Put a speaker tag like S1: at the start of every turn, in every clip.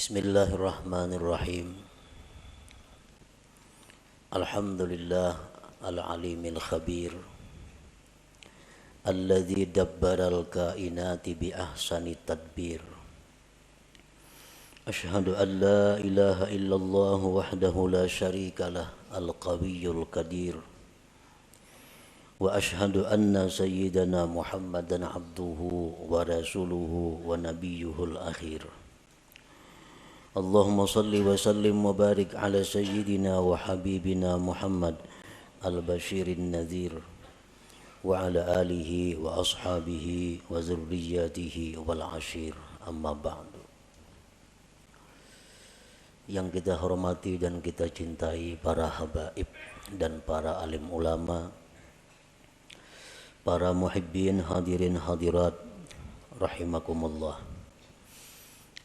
S1: Bismillahirrahmanirrahim. Alhamdulillah al-alimil khabir alladzi dabbaral kainati bi ahsani tadbir. Ashhadu an la ilaha illallah wahdahu la syarikalah al-qawiyyul qadir. Wa ashhadu anna sayyidana Muhammadan abduhu wa rasuluhu wa nabiyyuhul akhir. Allahumma salli wa sallim wa barik ala sayyidina wa habibina Muhammad al-bashirin nadhir wa ala alihi wa ashabihi wa zurriyatihi wal ashir, amma ba'du. Yang kita hormati dan kita cintai para habaib dan para alim ulama, para muhibbin hadirin hadirat rahimakumullah.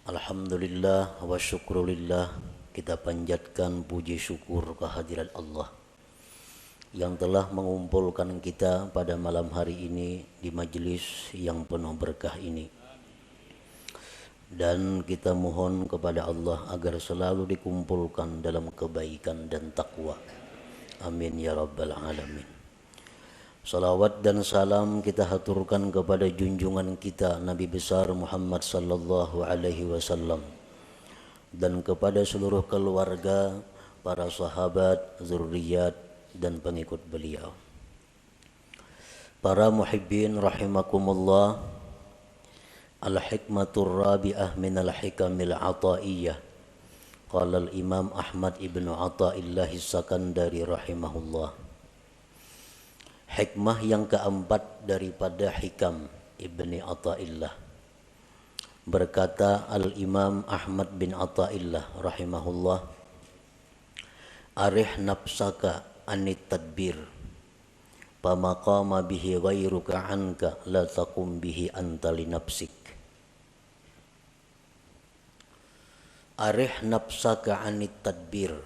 S1: Alhamdulillah wa syukrulillah, kita panjatkan puji syukur kehadirat Allah yang telah mengumpulkan kita pada malam hari ini di majelis yang penuh berkah ini. Dan kita mohon kepada Allah agar selalu dikumpulkan dalam kebaikan dan takwa. Amin ya rabbal alamin. Salawat dan salam kita haturkan kepada junjungan kita Nabi besar Muhammad sallallahu alaihi wasallam dan kepada seluruh keluarga, para sahabat, zurriyat dan pengikut beliau. Para muhibbin rahimakumullah, al-hikmatur rabi'ah minal hikamil ataiyah. Qala al-Imam Ahmad ibnu Athaillah As-Sakandari rahimahullah. Hikmah yang keempat daripada hikam Ibni Athaillah. Berkata Al-Imam Ahmad bin Athaillah rahimahullah, arih nafsaka anit tadbir pamaqama bihi ghairuka anka la taqum bihi anta li nafsik. Arih nafsaka anit tadbir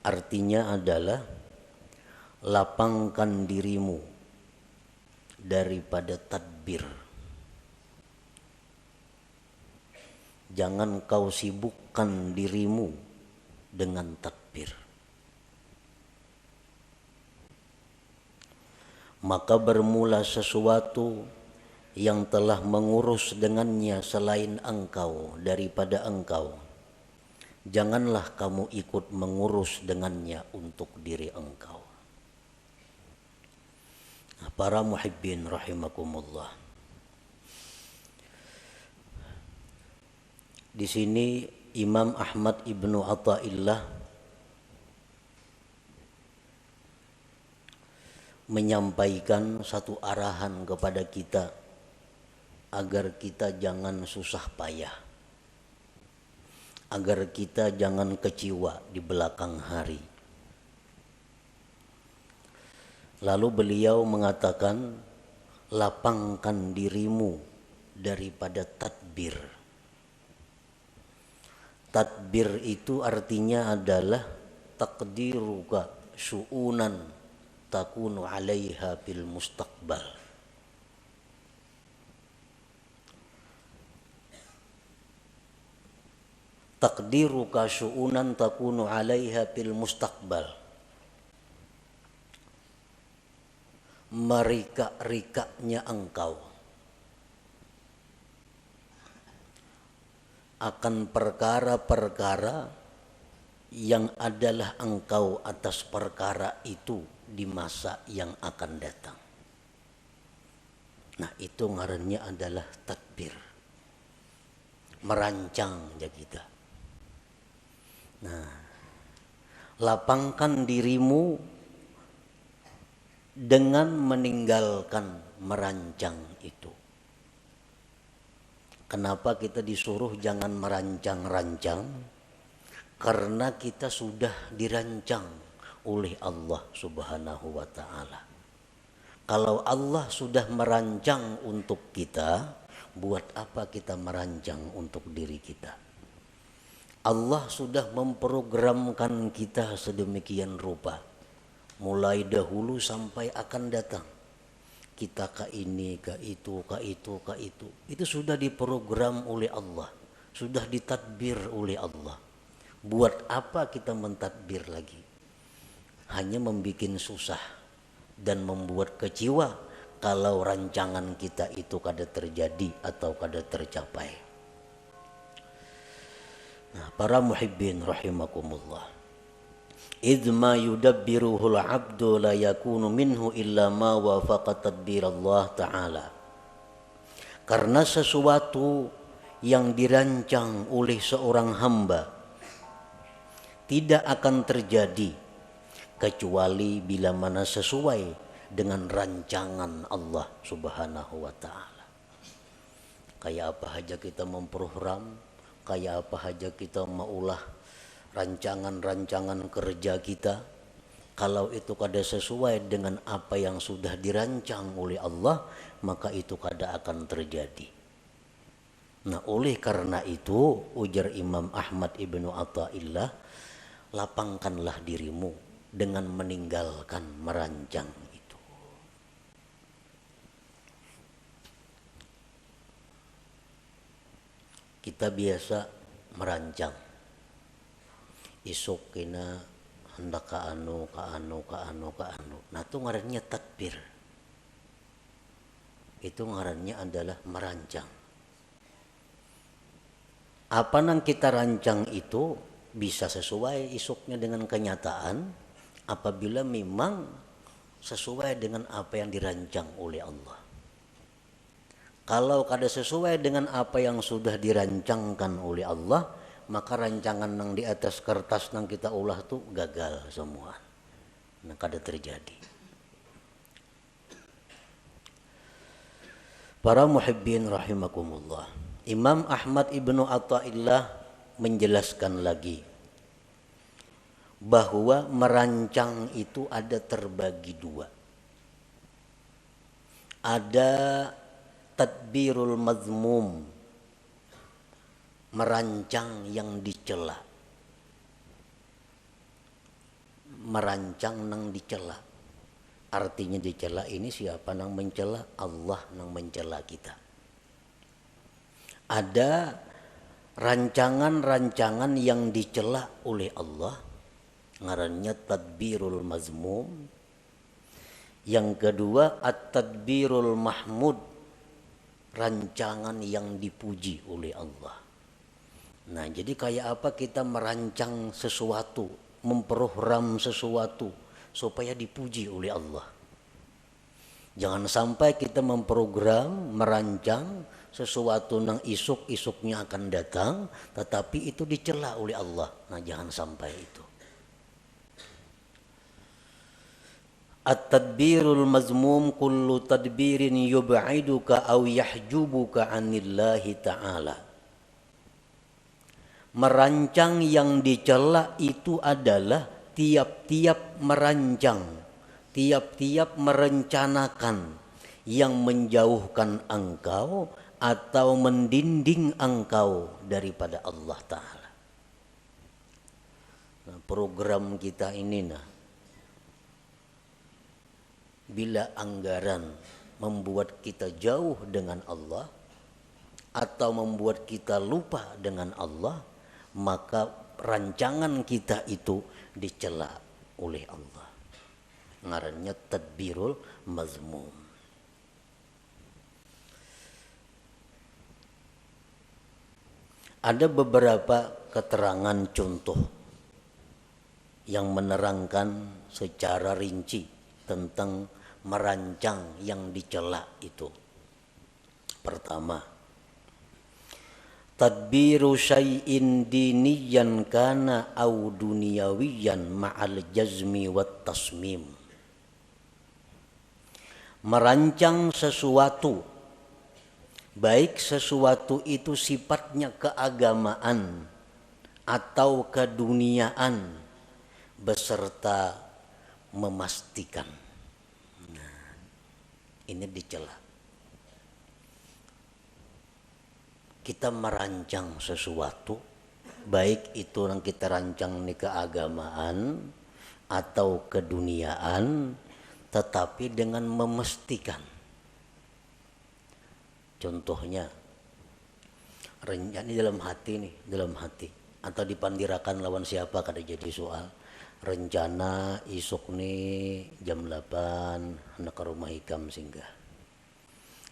S1: artinya adalah lapangkan dirimu daripada tadbir. Jangan kau sibukkan dirimu dengan tadbir. Maka bermula sesuatu yang telah mengurus dengannya selain engkau daripada engkau. Janganlah kamu ikut mengurus dengannya untuk diri engkau. Para muhibbin rahimakumullah. Di sini Imam Ahmad ibnu Athaillah menyampaikan satu arahan kepada kita agar kita jangan susah payah, agar kita jangan kecewa di belakang hari. Lalu beliau mengatakan, lapangkan dirimu daripada tadbir. Tadbir itu artinya adalah taqdiruka syu'unan takunu 'alaiha fil mustaqbal. Taqdiruka syu'unan takunu 'alaiha fil mustaqbal. Merika-rikanya engkau akan perkara-perkara yang adalah engkau atas perkara itu di masa yang akan datang. Nah, itu ngarannya adalah tadbir, merancang ya kita. Nah, lapangkan dirimu dengan meninggalkan merancang itu. Kenapa kita disuruh jangan merancang-rancang? Karena kita sudah dirancang oleh Allah Subhanahu wa ta'ala. Kalau Allah sudah merancang untuk kita, buat apa kita merancang untuk diri kita? Allah sudah memprogramkan kita sedemikian rupa, mulai dahulu sampai akan datang. Kita ke ini, ke itu, ke itu, ke itu. Itu sudah diprogram oleh Allah. sudah ditadbir oleh Allah. Buat apa kita mentadbir lagi? Hanya membuat susah dan membuat kecewa kalau rancangan kita itu kada terjadi atau kada tercapai. Nah, para muhibbin rahimakumullah. Idma yudabbiruhul abdu la yakunu minhu illa ma wafaqa tadbir Allah Ta'ala. Karena sesuatu yang dirancang oleh seorang hamba tidak akan terjadi kecuali bila mana sesuai dengan rancangan Allah Subhanahu wa Ta'ala. Kayak apa aja kita memprogram, kayak apa aja kita maulah rancangan-rancangan kerja kita, kalau itu kada sesuai dengan apa yang sudah dirancang oleh Allah, maka itu kada akan terjadi. Nah, oleh karena itu ujar Imam Ahmad ibnu Athaillah, lapangkanlah dirimu dengan meninggalkan merancang itu. Kita biasa merancang, isuk kena hendak ka anu. Nah itu ngarannya tadbir. Itu ngarannya adalah merancang. Apa yang kita rancang itu bisa sesuai isuknya dengan kenyataan apabila memang sesuai dengan apa yang dirancang oleh Allah. Kalau kada sesuai dengan apa yang sudah dirancangkan oleh Allah, maka rancangan yang di atas kertas yang kita ulah tuh gagal semua. Nah, kada terjadi. Para muhibbin rahimakumullah. Imam Ahmad ibnu Athaillah menjelaskan lagi bahwa merancang itu ada terbagi dua. Ada tadbirul mazmum, merancang yang dicela. Merancang nang dicela. Artinya dicela ini siapa nang mencela? Allah nang mencela kita. Ada rancangan-rancangan yang dicela oleh Allah, ngarannya tadbirul mazmum. Yang kedua at-tadbirul mahmud, rancangan yang dipuji oleh Allah. Nah, jadi kayak apa kita merancang sesuatu, memprogram sesuatu supaya dipuji oleh Allah. Jangan sampai kita memprogram, merancang sesuatu nang isuk-isuknya akan datang, tetapi itu dicela oleh Allah. Nah, jangan sampai itu. At-tadbirul mazmum kullu tadbirin yub'iduka aw yahjubuka 'anillahi ta'ala. Merancang yang dicela itu adalah tiap-tiap merancang, tiap-tiap merencanakan yang menjauhkan engkau atau mendinding engkau daripada Allah Ta'ala. Nah, program kita ini bila anggaran membuat kita jauh dengan Allah atau membuat kita lupa dengan Allah, maka rancangan kita itu dicela oleh Allah. Ngarannya tadbirul mazmum. Ada beberapa keterangan contoh yang menerangkan secara rinci tentang merancang yang dicela itu. Pertama, tadbiru syai'in diniyan kana au duniyawiyan ma'al jazmi wat tasmim. Merancang sesuatu, baik sesuatu itu sifatnya keagamaan atau keduniaan, beserta memastikan. Nah, ini dicela. Kita merancang sesuatu, baik itu yang kita rancang ini keagamaan atau keduniaan, tetapi dengan memastikan. Contohnya, Rencana dalam hati nih, dalam hati. Atau dipandirakan lawan siapa kada jadi soal. Rencana isuk nih jam 8 nak ke rumah Hikam singgah.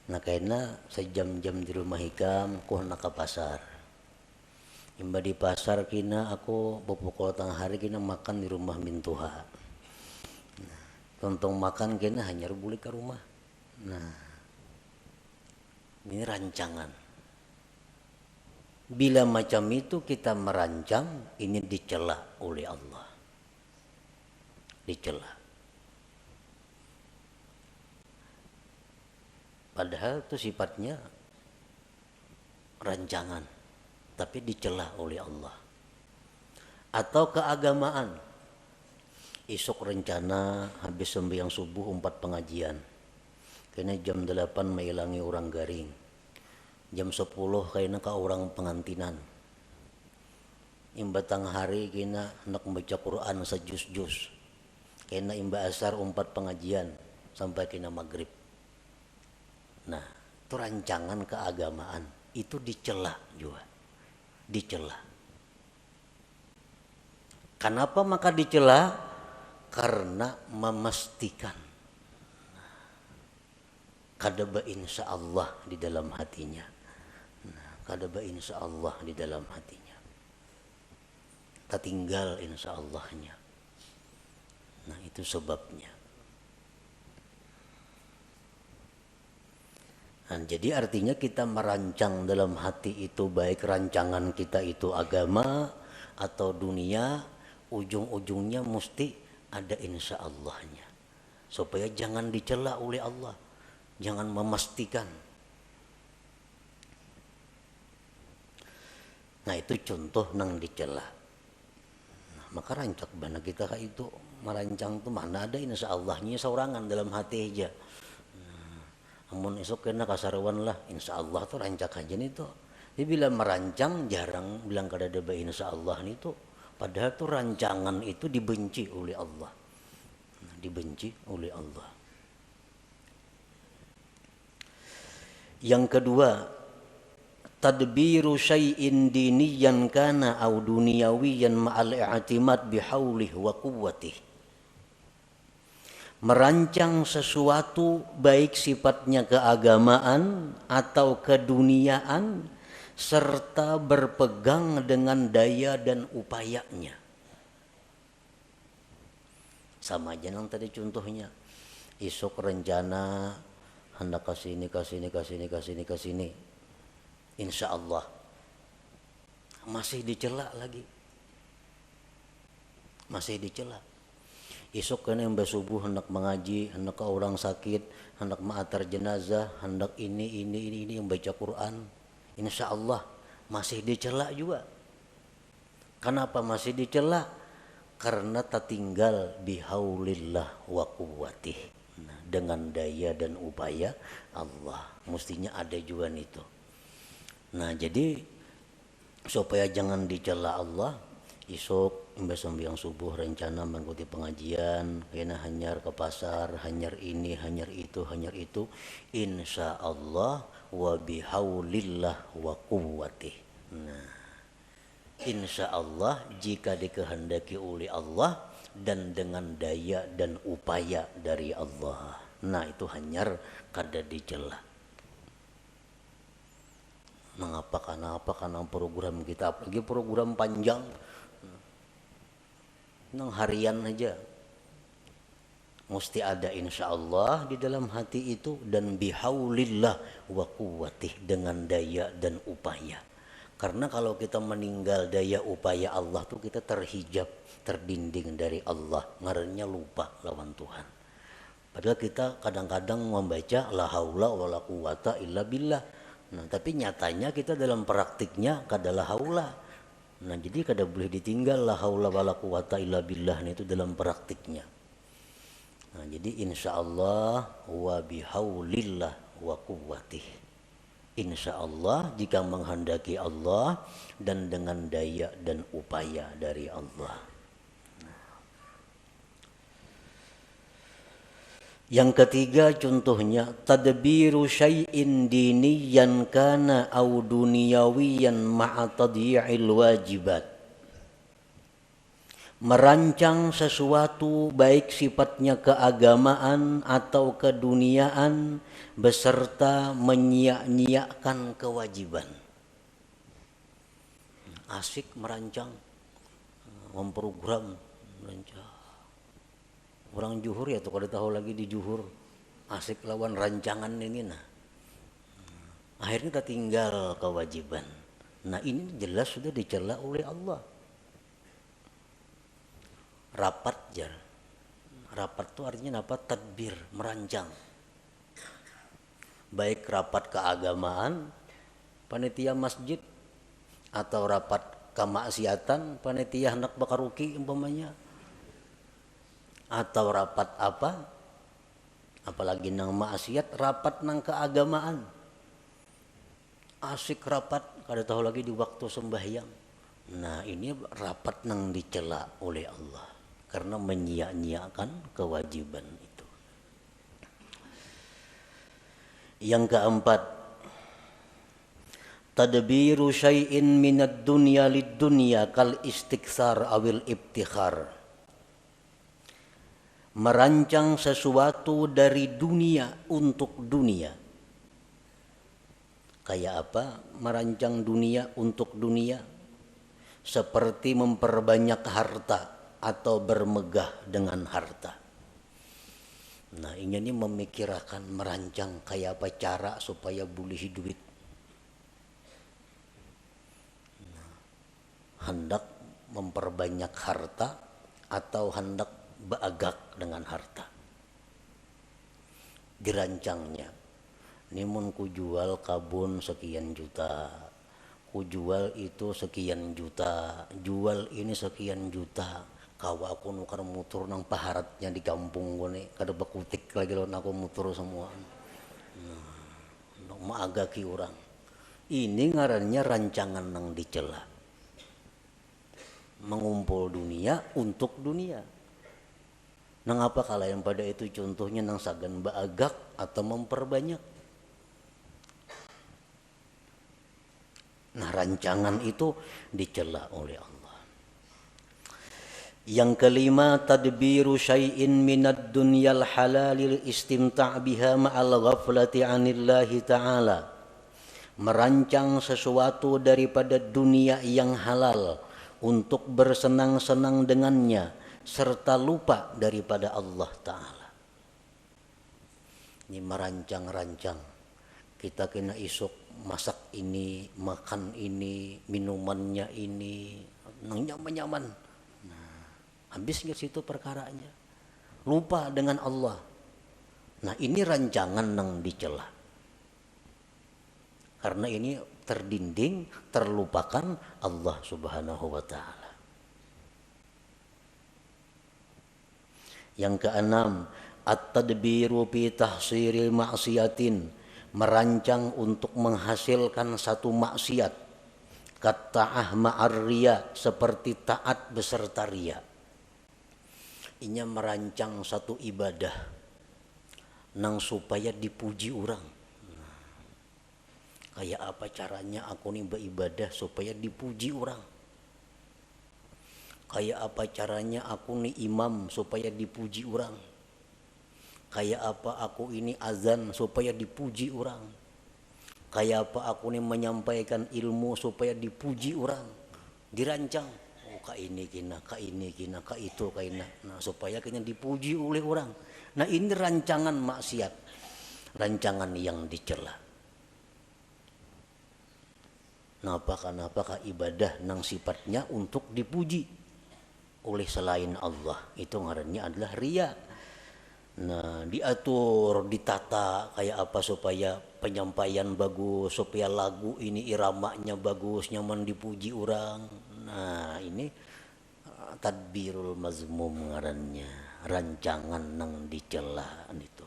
S1: Nah kayaknya sejam-jam di rumah Hikam aku nak ke pasar. Imba di pasar kina aku pokok tengah hari kina makan di rumah Mintuha. Nah, tontong makan kina hanya balik ke rumah. Nah ini rancangan. Bila macam itu kita merancang, ini dicela oleh Allah. Dicela. Padahal itu sifatnya rancangan, tapi dicela oleh Allah. Atau keagamaan. Esok rencana habis sembahyang subuh 4 pengajian. Kena jam 8 mailangi orang garing. Jam 10 kayaknya ke orang pengantinan. Imba tengah hari kena nak membaca Quran sejus-jus. Kena imba asar 4 pengajian sampai kena maghrib. Nah, itu rancangan keagamaan. Itu dicela juga. Dicela. Kenapa maka dicela? Karena memastikan. Kadaba insya Allah di dalam hatinya. Kadaba insya Allah di dalam hatinya. Tertinggal insya Allahnya. Nah itu sebabnya. Nah, jadi artinya kita merancang dalam hati itu baik rancangan kita itu agama atau dunia, ujung-ujungnya mesti ada insya Allahnya. Supaya jangan dicela oleh Allah. Jangan memastikan. Nah itu contoh nang dicela. Nah, maka rancak bana kita itu merancang tuh mana ada insya Allahnya seorangan dalam hati aja. Amun esok kena kasarawan lah, insya Allah tuh rancak aja nih tuh. Jadi bila merancang jarang bilang kada ada insya Allah nih tuh. Padahal tuh rancangan itu dibenci oleh Allah. Dibenci oleh Allah. Yang kedua, tadbiru syai'in diniyan kana au duniyawiyan ma'al i'timad bihaulih wa quwwatih. Merancang sesuatu baik sifatnya keagamaan atau keduniaan serta berpegang dengan daya dan upayanya. Sama aja nang tadi contohnya. Isuk rencana hendak kasini. Insya Allah masih dicela lagi. Masih dicela. Esok kena yang subuh hendak mengaji, hendak ke orang sakit, hendak ma'atar jenazah, hendak ini yang baca Quran. Insya Allah masih dicela juga. Kenapa masih dicela? Karena tertinggal bihaulillah wa quwwatih. Nah, dengan daya dan upaya Allah. Mestinya ada juga itu. Nah jadi supaya jangan dicela Allah, esok imbas sembahyang subuh rencana mengikuti pengajian, kena hanyar ke pasar, hanyar ini, hanyar itu, insya Allah wa bihaulillah wa quwwatih. Nah, insya Allah jika dikehendaki oleh Allah dan dengan daya dan upaya dari Allah. Nah itu hanyar kada dicela. Mengapa karena program kita, apalagi program panjang nang harian aja mesti ada insya Allah di dalam hati itu dan bihaulillah wa quwwatih dengan daya dan upaya. Karena kalau kita meninggal daya upaya Allah tuh kita terhijab, terdinding dari Allah, ngarannya lupa lawan Tuhan. Padahal kita kadang-kadang membaca la haula wala quwata illa billah. Nah, tapi nyatanya kita dalam praktiknya kadalah haula. Nah, jadi kada boleh ditinggal la haula wala quwata illa billah itu dalam praktiknya. Nah, jadi insya Allah wa bihaulillah wa quwwatih. Insya Allah jika menghendaki Allah dan dengan daya dan upaya dari Allah. Yang ketiga contohnya tadbiru syai'in diniyan kana au duniyawiyan ma'a tadyi'il wajibat. Merancang sesuatu baik sifatnya keagamaan atau keduniaan beserta menyia-nyiakan kewajiban. Asik merancang, memprogram, merancang. Orang Juhur ya tuh kalau tahu lagi di Juhur asik lawan rancangan ini nah. Akhirnya kita tinggal kewajiban. Nah ini jelas sudah dicela oleh Allah. Rapat jar. Rapat itu artinya apa? Tadbir, merancang. Baik rapat keagamaan, panitia masjid, atau rapat kemaksiatan, panitia hendak bakaruki umpamanya. Atau rapat apa, apalagi nang maksiat, rapat nang keagamaan. Asik rapat, kada tahu lagi di waktu sembahyang. Nah ini rapat nang dicela oleh Allah karena menyia-nyiakan kewajiban itu. Yang keempat, tadbiru syai'in minad dunya lid dunya kal istikthar awil ibtikhar. Merancang sesuatu dari dunia untuk dunia. Kayak apa? Merancang dunia untuk dunia. Seperti memperbanyak harta atau bermegah dengan harta. Nah ini memikirkan, merancang kayak apa cara supaya boleh duit. Hendak memperbanyak harta atau hendak beagak dengan harta. Dirancangnya. Ini mun ku jual kabun sekian juta. Ku jual itu sekian juta. Jual ini sekian juta. Kawa aku nukar mutur nang paharatnya di kampung gue nih. Kada bakutik lagi lawan aku mutur semua. Nah, maagaki orang. Ini ngarannya rancangan nang dicela. Mengumpul dunia untuk dunia. Nang apa kalian pada itu contohnya nang sagan baagak atau memperbanyak. Nah rancangan itu dicela oleh Allah. Yang kelima tadbiru syai'in minad dunyal halalil istimta' biha ma'al ghaflati 'anillahi ta'ala. Merancang sesuatu daripada dunia yang halal untuk bersenang-senang dengannya serta lupa daripada Allah Ta'ala. Ini merancang-rancang. Kita kena isuk masak ini, makan ini, minumannya ini, nyaman-nyaman. Nah, habis ke situ perkaranya. Lupa dengan Allah. Nah ini rancangan nang dicela. Karena ini terdinding, terlupakan Allah Subhanahu wa Ta'ala. Yang keenam, at-tadbiru fi tahsiril maksiatin, merancang untuk menghasilkan satu maksiat. Katta'ah ma'ar riya, seperti taat beserta riya. Ini merancang satu ibadah nang supaya dipuji orang. Kayak apa caranya aku nih beribadah supaya dipuji orang. Kayak apa caranya aku nih imam supaya dipuji orang. Kayak apa aku ini azan supaya dipuji orang. Kayak apa aku nih menyampaikan ilmu supaya dipuji orang. Dirancang. Oh kak ini kina, kak ini kina, kak itu kina. Nah supaya kena dipuji oleh orang. Nah ini rancangan maksiat. Rancangan yang dicela. Nah apakah ibadah nang sifatnya untuk dipuji oleh selain Allah, itu ngarannya adalah riya. Nah diatur, ditata kayak apa supaya penyampaian bagus, supaya lagu ini iramanya bagus, nyaman dipuji orang. Nah ini tadbirul mazmum ngarannya, rancangan nang dicela itu.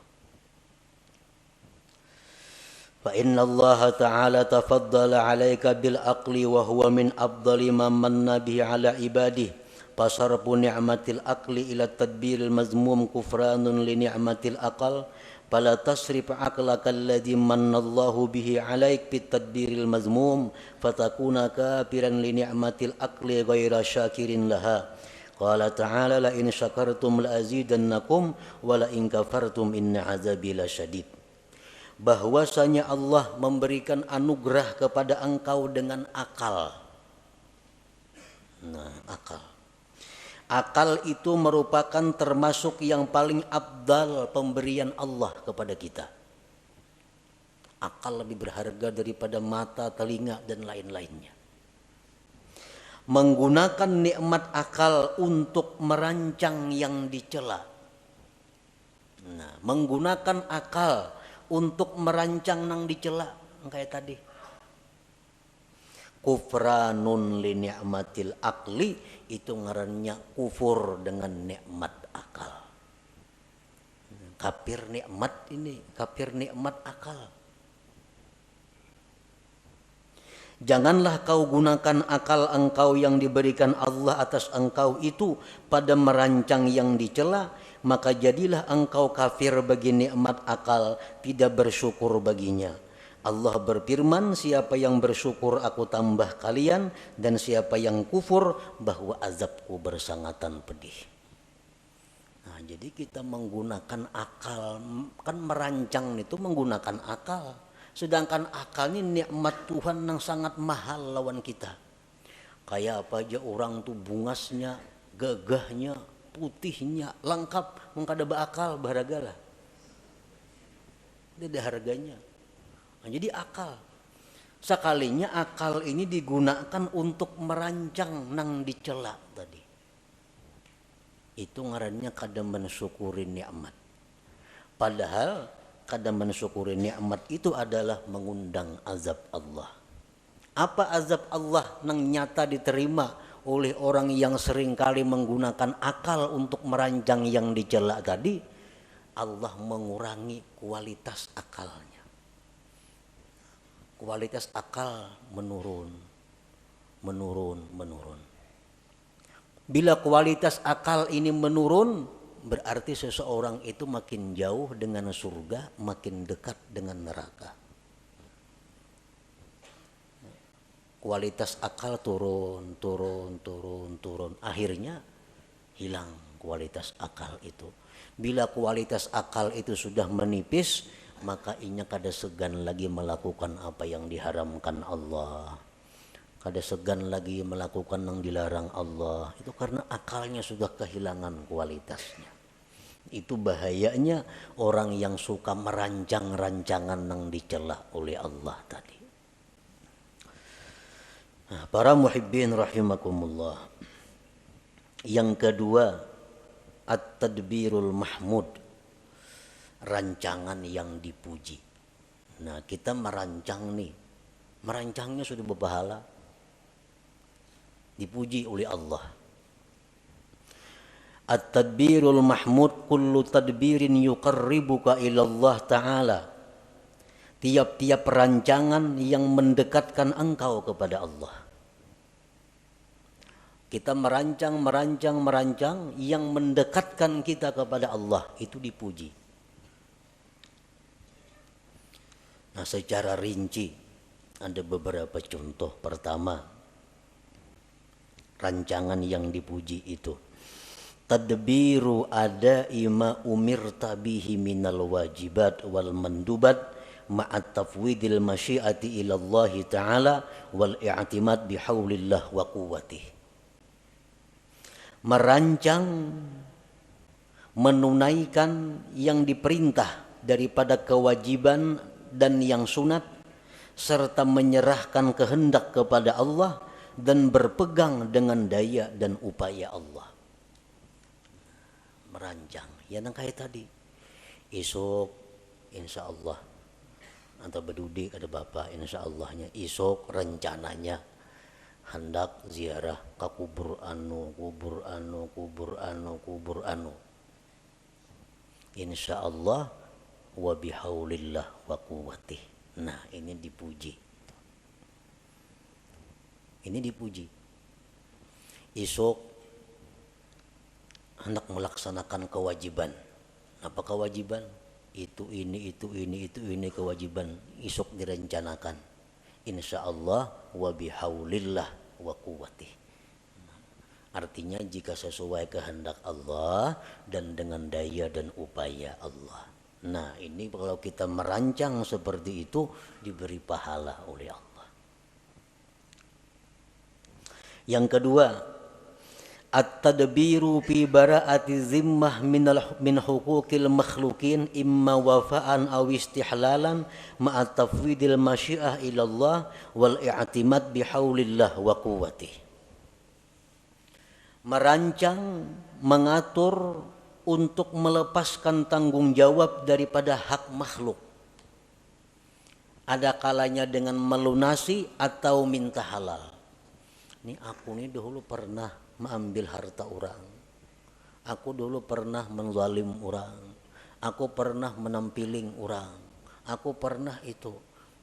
S1: Fa inna Allah Ta'ala tafaddala 'alaika bil aqli wa huwa min afdali man manna bihi 'ala ibadihi. Fasarfu ni'matil aqli ila tadbiril mazmum kufranun li ni'matil aqal. Fala tasrif aqlaka alladhi mannallahu bihi 'alaik bit tadbiril mazmum fatakuna kafiran li ni'matil aqli ghaira syakirin laha. Qala ta'ala la in syakartum la azidannakum wa la in kafartum inna 'adzabi lasyadid. Bahwasanya Allah memberikan anugerah kepada engkau dengan akal. Nah, akal. Akal itu merupakan termasuk yang paling abdal pemberian Allah kepada kita. Akal lebih berharga daripada mata, telinga, dan lain-lainnya. Menggunakan nikmat akal untuk merancang yang dicela. Nah, menggunakan akal untuk merancang yang dicela, kayak tadi. Kufranun li ni'matil akli, itu ngarannya kufur dengan nikmat akal. Kafir nikmat ini, kafir nikmat akal. Janganlah kau gunakan akal engkau yang diberikan Allah atas engkau itu pada merancang yang dicela, maka jadilah engkau kafir bagi nikmat akal, tidak bersyukur baginya. Allah berfirman, siapa yang bersyukur aku tambah kalian, dan siapa yang kufur bahwa azabku bersangatan pedih. Nah, jadi kita menggunakan akal, kan merancang itu menggunakan akal. Sedangkan akal ini nikmat Tuhan yang sangat mahal lawan kita. Kayak apa aja orang tuh bungasnya, gagahnya, putihnya, lengkap, mengkada beakal, berharga lah. Dia ada harganya. Nah, jadi akal. Sekalinya akal ini digunakan untuk merancang nang dicela tadi. Itu ngarannya kada mensyukuri nikmat. Padahal kada mensyukuri nikmat itu adalah mengundang azab Allah. Apa azab Allah nang nyata diterima oleh orang yang seringkali menggunakan akal untuk merancang yang dicela tadi? Allah mengurangi kualitas akalnya. Kualitas akal menurun. Bila kualitas akal ini menurun, berarti seseorang itu makin jauh dengan surga, makin dekat dengan neraka. Kualitas akal turun. Akhirnya hilang kualitas akal itu. Bila kualitas akal itu sudah menipis, maka inya kada segan lagi melakukan apa yang diharamkan Allah. Kada segan lagi melakukan yang dilarang Allah. Itu karena akalnya sudah kehilangan kualitasnya. Itu bahayanya orang yang suka merancang rancangan yang dicela oleh Allah tadi. Nah, para muhibbin rahimakumullah. Yang kedua, at-tadbirul mahmud. Rancangan yang dipuji. Nah, kita merancang nih. Merancangnya sudah berpahala. Dipuji oleh Allah. At-tadbirul mahmud kullu tadbirin yuqarribuka ila Allah Ta'ala. Tiap-tiap rancangan yang mendekatkan engkau kepada Allah. Kita merancang yang mendekatkan kita kepada Allah, itu dipuji. Nah, secara rinci ada beberapa contoh. Pertama, rancangan yang dipuji itu tadbiru ada ima umirta bihi minal wajibat wal mandubat ma'at tafwidil masyiati ilallahi ta'ala wal i'timad bihaulillah wa quwwatih. Merancang, menunaikan yang diperintah daripada kewajiban dan yang sunat, serta menyerahkan kehendak kepada Allah dan berpegang dengan daya dan upaya Allah. Merancang, ya nang kayak tadi. Esok insya Allah atau bedudik ada bapak, insya Allahnya esok rencananya hendak ziarah ke kubur anu. Insya Allah wa bihaulillah wa quwwatih. Nah, ini dipuji. Esok hendak melaksanakan kewajiban. Apa kewajiban? Itu ini kewajiban isuk direncanakan. Insyaallah wa bihaulillah wa quwwatih. Artinya jika sesuai kehendak Allah dan dengan daya dan upaya Allah. Nah, ini kalau kita merancang seperti itu diberi pahala oleh Allah. Yang kedua, at-tadbiru fi bara'ati zimmah min huquqil makhluqin imma wafa'an aw istihlalan ma'a tafwidil masyiah ila Allah wal i'timad bihaulillah wa quwwatih. Merancang, mengatur untuk melepaskan tanggung jawab daripada hak makhluk. Ada kalanya dengan melunasi atau minta halal. Ini aku nih dulu pernah mengambil harta orang. Aku dulu pernah menzalim orang. Aku pernah menampiling orang. Aku pernah itu.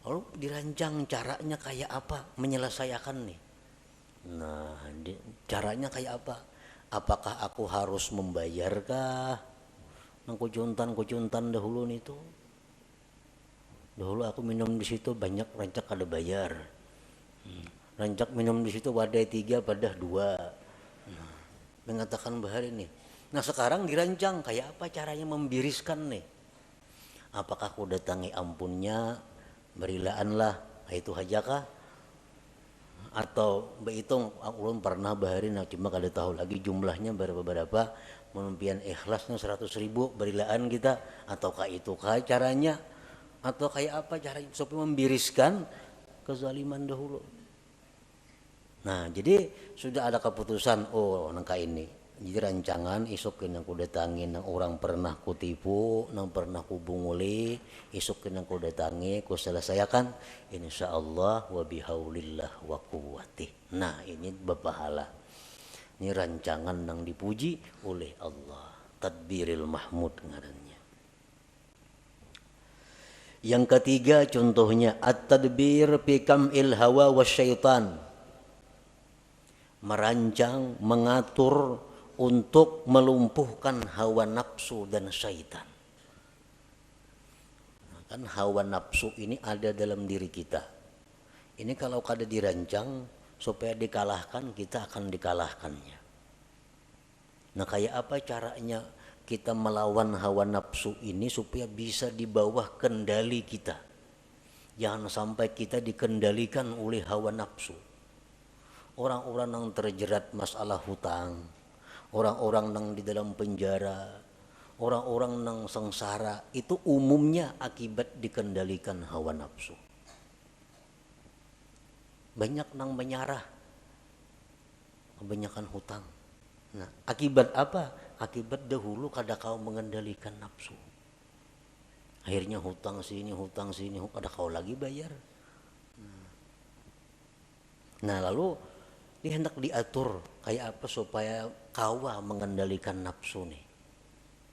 S1: Lalu dirancang caranya kayak apa menyelesaikan nih. Nah, caranya kayak apa? Apakah aku harus membayarkah? Nang kucuntan dahulu nih tuh. Dahulu aku minum di situ banyak rancak ada bayar. Rancak minum di situ wadai 3 pada 2. Mengatakan bahar ini. Nah, sekarang dirancang kayak apa caranya membiriskan nih? Apakah aku datangi ampunnya, berilaanlah, itu hajakah? Atau behitung ulun pernah baharin cuma kada tahu lagi jumlahnya berapa menumpian ikhlasnya 100.000 berilaan kita, ataukah itu caranya, atau kayak apa caranya supaya membiriskan kezaliman dahulu. Nah, jadi sudah ada keputusan, oh nangka ini. Jadi rancangan isuk yang ku datangi nang orang pernah ku tipu, nang pernah ku bunguli, isuk yang ku datangi ku selesaikan insyaallah wa bihaulillah wa quwwatih. Nah, ini berpahala. Ini rancangan yang dipuji oleh Allah. Tadbiril Mahmud ngarannya. Yang ketiga contohnya at-tadbir fi kam'il hawa wasyaitan. Merancang, mengatur untuk melumpuhkan hawa nafsu dan syaitan. Nah, kan hawa nafsu ini ada dalam diri kita. Ini kalau kada dirancang supaya dikalahkan, kita akan dikalahkannya. Nah, kayak apa caranya kita melawan hawa nafsu ini supaya bisa di bawah kendali kita? Jangan sampai kita dikendalikan oleh hawa nafsu. Orang-orang yang terjerat masalah hutang, orang-orang yang di dalam penjara, orang-orang yang sengsara, itu umumnya akibat dikendalikan hawa nafsu. Banyak yang menyarah, kebanyakan hutang. Nah, akibat apa? Akibat dahulu kada kau mengendalikan nafsu. Akhirnya hutang sini, kada kau lagi bayar. Nah, lalu ini hendak diatur kayak apa supaya kawa mengendalikan nafsu nih.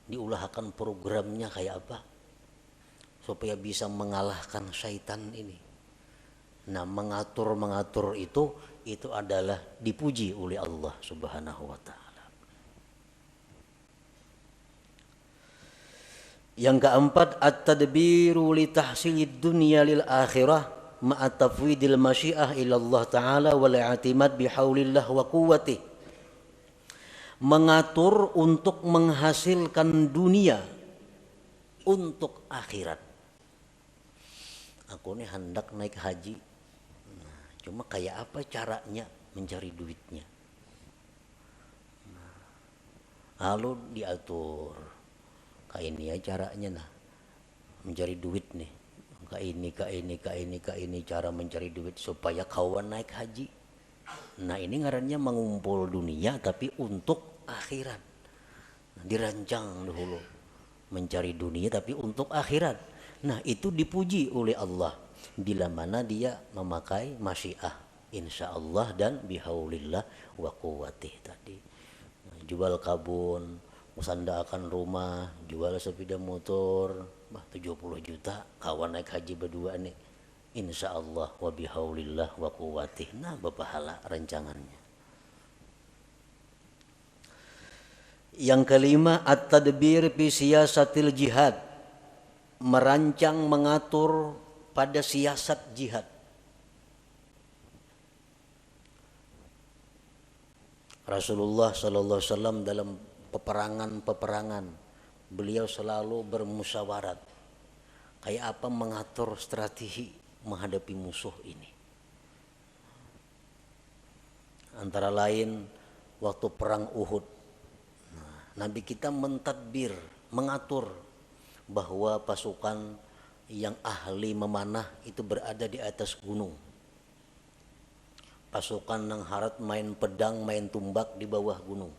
S1: Diulahkan programnya kayak apa supaya bisa mengalahkan syaitan ini. Nah, mengatur itu adalah dipuji oleh Allah Subhanahu wa taala. Yang keempat, at-tadbiru li tahsilid dunya lil akhirah ma'a tafwidil masyiah ila Allah taala wal i'timad bihaulillah wa quwwatih. Mengatur untuk menghasilkan dunia untuk akhirat. Aku ini hendak naik haji. Nah, cuma kayak apa caranya mencari duitnya? Nah, lalu diatur. Kayak ini ya caranya nah. Mencari duit nih. Ka ini cara mencari duit supaya kawan naik haji. Nah, ini ngarannya mengumpul dunia tapi untuk akhirat. Nah, dirancang dahulu mencari dunia tapi untuk akhirat. Nah, itu dipuji oleh Allah bila mana dia memakai masyiah insyaallah dan bihaulillah wa quwwatih tadi. Nah, jual kabun, usandakan rumah, jual sepeda motor, 70 juta kawan naik haji berdua nih. Insyaallah wa bihaulillah wa quwwatih. Nah, berpahala rancangannya. Yang kelima, at-tadbir fi siyasatil jihad, merancang mengatur pada siasat jihad. Rasulullah sallallahu alaihi wasallam dalam peperangan beliau selalu bermusyawarat kayak apa mengatur strategi menghadapi musuh ini. Antara lain waktu perang Uhud, Nabi kita mentadbir, mengatur bahwa pasukan yang ahli memanah itu berada di atas gunung. Pasukan yang harat main pedang, main tumbak di bawah gunung.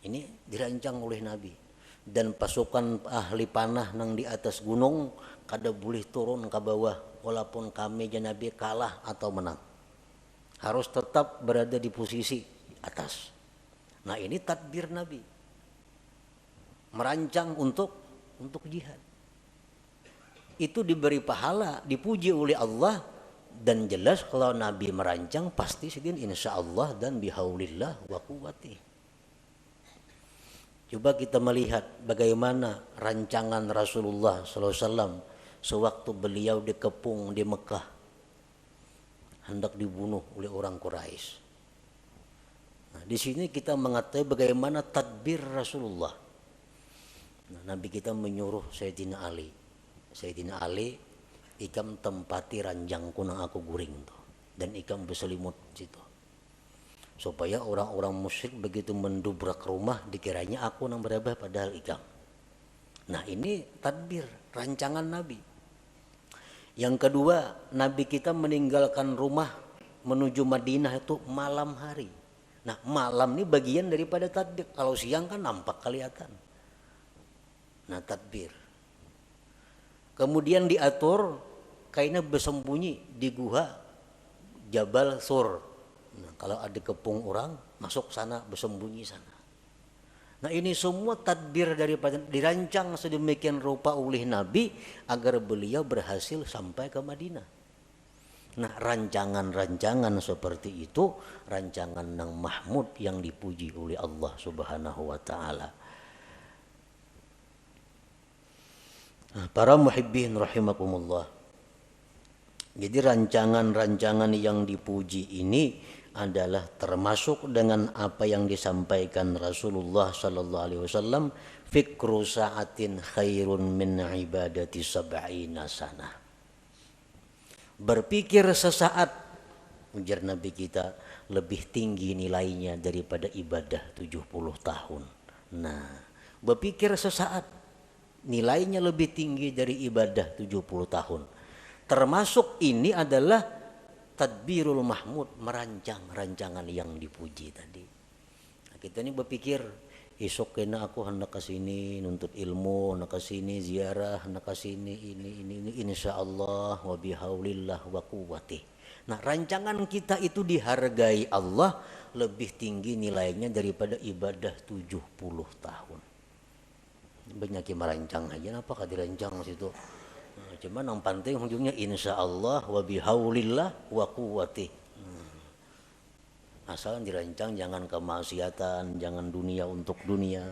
S1: Ini dirancang oleh Nabi. Dan pasukan ahli panah yang di atas gunung kada boleh turun ke bawah walaupun kami dan Nabi kalah atau menang. Harus tetap berada di posisi atas. Nah, ini tadbir Nabi. Merancang untuk jihad. Itu diberi pahala, dipuji oleh Allah, dan jelas kalau Nabi merancang pasti sedin insyaallah dan bihaulillah wa quwwati. Coba kita melihat bagaimana rancangan Rasulullah SAW sewaktu beliau dikepung di Mekah, hendak dibunuh oleh orang Quraisy. Nah, di sini kita mengetahui bagaimana tadbir Rasulullah. Nah, Nabi kita menyuruh Sayyidina Ali, ikam tempati ranjangku nang aku guring tuh, dan ikam berselimut situ. Supaya orang-orang musyrik begitu mendubrak rumah dikiranya aku nang berabah padahal ikam. Nah, ini tadbir, rancangan Nabi. Yang kedua, Nabi kita meninggalkan rumah menuju Madinah itu malam hari. Nah, malam ini bagian daripada tadbir. Kalau siang kan nampak kelihatan. Nah, tadbir. Kemudian diatur kainnya bersembunyi di gua Jabal Sur. Nah, kalau ada kepung orang masuk sana, bersembunyi sana. Nah, ini semua tadbir daripada dirancang sedemikian rupa oleh Nabi agar beliau berhasil sampai ke Madinah. Nah, rancangan-rancangan seperti itu rancangan yang mahmud yang dipuji oleh Allah Subhanahu wa taala. Nah, para muhibbin rahimakumullah. Jadi rancangan-rancangan yang dipuji ini adalah termasuk dengan apa yang disampaikan Rasulullah sallallahu alaihi wasallam, fikru sa'atin khairun min ibadati sab'ina sanah. Berpikir sesaat, ujar Nabi kita, lebih tinggi nilainya daripada ibadah 70 tahun. Nah, berpikir sesaat nilainya lebih tinggi dari ibadah 70 tahun. Termasuk ini adalah tadbirul mahmud, merancang rancangan yang dipuji tadi. Nah, kita ini berpikir esok kena aku hendak ke sini nuntut ilmu, hendak ke sini ziarah, hendak ke sini ini insyaallah wa bihaulillah wa quwwati. Nah, rancangan kita itu dihargai Allah lebih tinggi nilainya daripada ibadah 70 tahun. Banyak yang merancang aja, apakah dirancang situ? Nah, cuman yang penting ujungnya insyaallah wa bihaulillah wa quwwati. Asal dirancang jangan kemaksiatan, jangan dunia untuk dunia.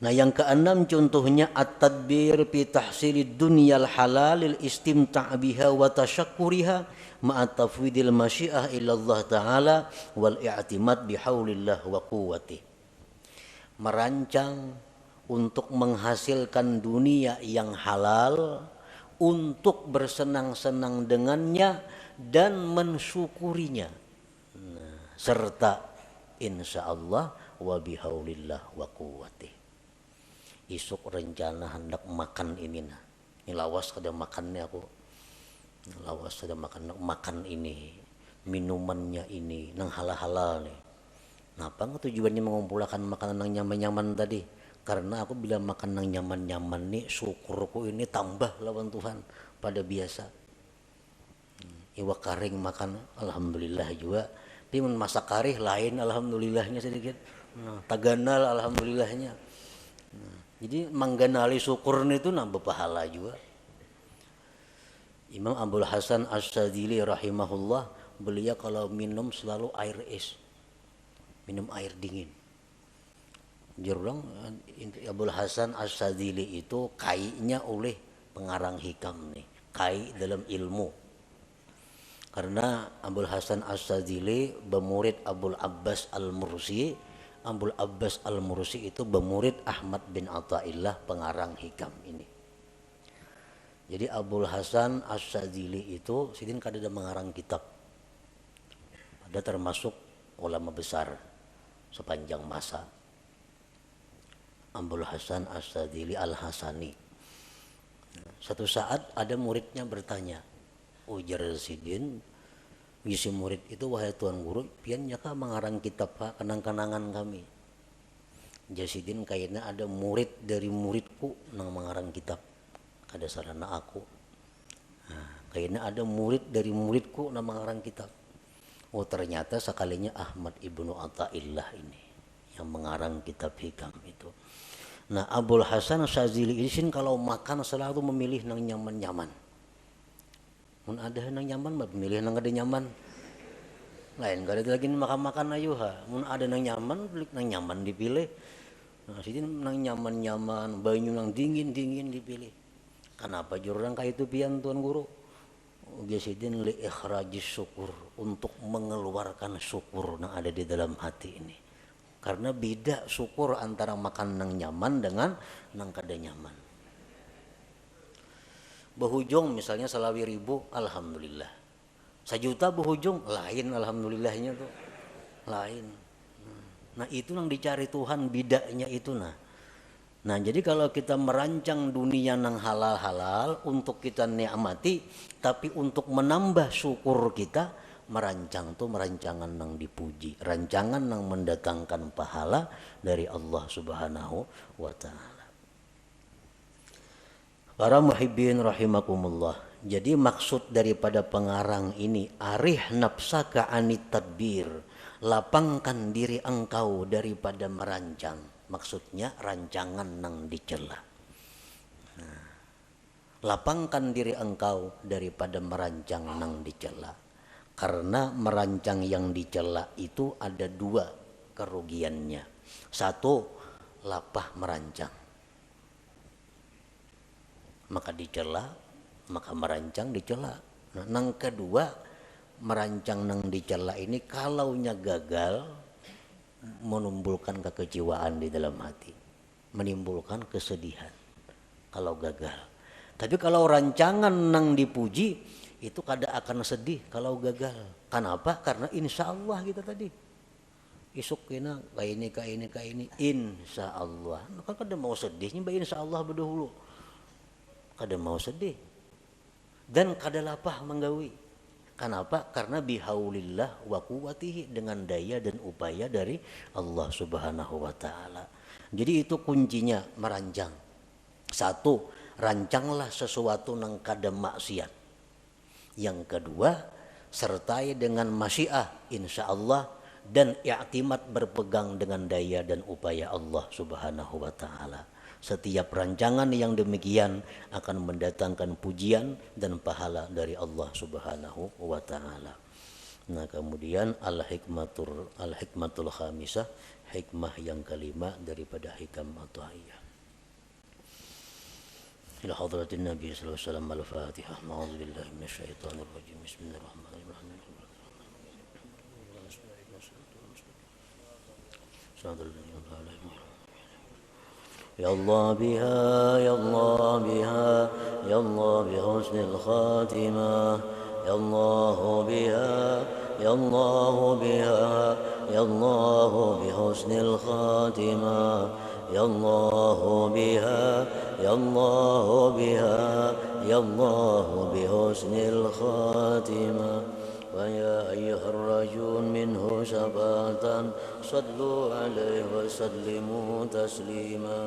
S1: Nah, yang keenam contohnya at-tadbir fi tahsilid dunyal halalil istimta' biha wa tasyakkuriha ma'a tafwidil masyiah ila Allah taala wal i'timad bihaulillah wa quwwati. Merancang untuk menghasilkan dunia yang halal, untuk bersenang-senang dengannya dan mensyukurinya. Nah, serta insyaallah wa bihaulillah wa quwwati. Isuk rencana hendak makan ini nah. Ini lawas kada makannya aku. Lawas kada makan ini, minumannya ini nang halal-halal nih. Napa tujuannya mengumpulkan makanan yang nyaman-nyaman tadi? Karena aku bila makan yang nyaman-nyaman nih, syukurku ini tambah lawan Tuhan pada biasa. Iwa karing makan alhamdulillah juga. Tapi masak karih lain alhamdulillahnya sedikit. Nah, taganal alhamdulillahnya. Nah, jadi mengganali syukur itu nambah pahala juga. Imam Abdul Hasan Asy-Syadzili rahimahullah, beliau kalau minum selalu air es. minum air dingin. Jurang Abul Hasan As-Sadzili itu kainya oleh pengarang hikam nih, kai dalam ilmu. Karena Abul Hasan As-Sadzili bermurid Abul Abbas Al-Mursi. Abul Abbas Al-Mursi itu bermurid Ahmad bin Athaillah pengarang hikam ini. Jadi Abul Hasan As-Sadzili itu sidin kada mengarang kitab. Ada termasuk ulama besar sepanjang masa. Abul Hasan As-Sadzili Al-Hasani. Satu saat ada muridnya bertanya, ujar sidin, bisi murid itu, wahai tuan guru, pian nyaka mengarang kitab pak kenang-kenangan kami. Jasidin kayaknya ada murid dari muridku nang mengarang kitab, kada sarana aku. Nah, kayaknya ada murid dari muridku nang mengarang kitab. Oh ternyata sekalinya Ahmad ibnu Athaillah ini yang mengarang kitab hikam itu. Nah Abul Hasan Sadzili ini kalau makan selalu memilih nang nyaman-nyaman. Mun ada nang nyaman mah memilih nang ada nyaman. Lain kada lagi makan-makan ayo ha. Mun ada nang nyaman, beli nang nyaman dipilih. Nah sini nang nyaman-nyaman, banyu nang dingin-dingin dipilih. Kenapa jurang kayak itu pian tuan guru? Biasidin li ikhrajis syukur, untuk mengeluarkan syukur yang ada di dalam hati ini. Karena beda syukur antara makan nang nyaman dengan nang kada nyaman. Behujung misalnya salawi ribu, alhamdulillah. 1 juta behujung, lain alhamdulillahnya tuh, lain. Nah itu yang dicari Tuhan, bidanya itu nah. Nah jadi kalau kita merancang dunia nang halal-halal untuk kita nikmati, tapi untuk menambah syukur kita, merancang tuh merancangan nang dipuji, rancangan nang mendatangkan pahala dari Allah Subhanahu wa Ta'ala. Para muhibbin rahimakumullah. Jadi maksud daripada pengarang ini, arih nafsaka anit tadbir, lapangkan diri engkau daripada merancang. Maksudnya rancangan nang dicela. Nah, lapangkan diri engkau daripada merancang nang dicela. Karena merancang yang dicela itu ada 2 kerugiannya. 1, lapah merancang. Maka dicela, maka merancang dicela. Nah, nang kedua, merancang nang dicela ini kalaunya gagal, menimbulkan kekecewaan di dalam hati, menimbulkan kesedihan kalau gagal. Tapi kalau rancangan nang dipuji, itu kada akan sedih kalau gagal. Kenapa? Karena insya Allah kita tadi isuk kena kayak ini insya Allah. Maka kada mau sedihnya insya Allah berdahulu, kada mau sedih dan kada lapah menggawi. Kenapa? Karena bihaulillah wa quwwatihi, dengan daya dan upaya dari Allah Subhanahu wa Ta'ala. Jadi itu kuncinya merancang. 1, rancanglah sesuatu nang kada maksiat. Yang kedua, sertai dengan masyiah insya Allah dan i'timad, berpegang dengan daya dan upaya Allah Subhanahu wa Ta'ala. Setiap rancangan yang demikian akan mendatangkan pujian dan pahala dari Allah Subhanahu wa Ta'ala. Nah kemudian al-hikmatul khamisah, hikmah yang kelima daripada hikam Athaillah. إلى حضرة النبي صلى الله عليه وسلم. الفاتحة. أعوذ بالله من الشيطان الرجيم. بسم الله الرحمن الرحيم. يا الله بها يا الله بها يا الله بحسن الخاتمة يا الله بها يا الله بها يا الله بحسن الخاتمة يا الله بها يا الله بها يا الله بحسن الخاتمة ويا أيها الرجل منه شفاعة صلوا عليه وسلموا تسليما.